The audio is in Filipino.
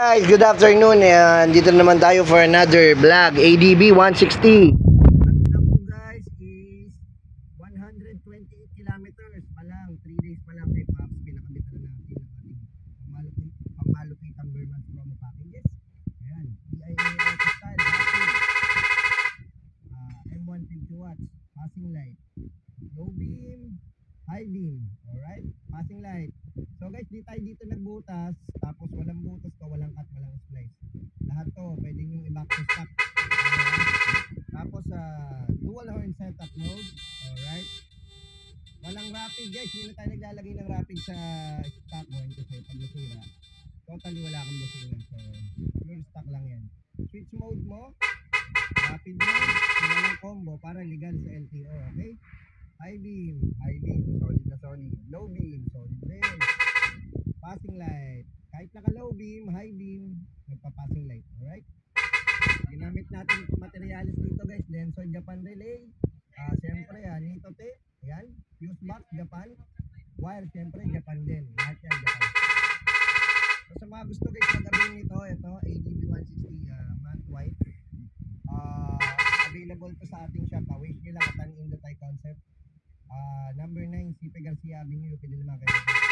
Guys, good afternoon. Dito naman tayo for another vlog. ADB 160. Ang bilang po guys is 128 kilometers pa lang. 3 days pa lang kay Pops. Pinakabitan na natin ang ating pang-malupitang Berman's promo packages. Ayan, DIA style, M150 watts, passing light, low beam, high beam. Alright, passing light. So guys, di tayo dito nagbutas, tapos walang butas to, walang cut, walang splice. Lahat to, pwede nyo i-back to stock. Tapos dual horn setup mode. Alright. Walang rapid guys, hindi na tayo naglalagay ng rapid sa stock horn kasi pag nasira, totally wala kang business. So, pure stock lang yan. Switch mode mo, rapid mode, walang combo para legal sa LTO, okay? High beam, solid na solid. Low beam, solid din. Passing light, kahit naka low beam, high beam, nagpa-passing light, alright? Ginamit natin materialis dito guys, Denson Japan relay. Siyempre nito tape, yan, fuse box Japan, wire siyempre Japan din, lahat yan Japan. So sa mga gusto guys na gawin nito, ito ADB 160 matte white. Available to sa ating shop, wish nyo lang at Indotai Concept. Number 9 CP Garcia Avenue, pwede naman kayo.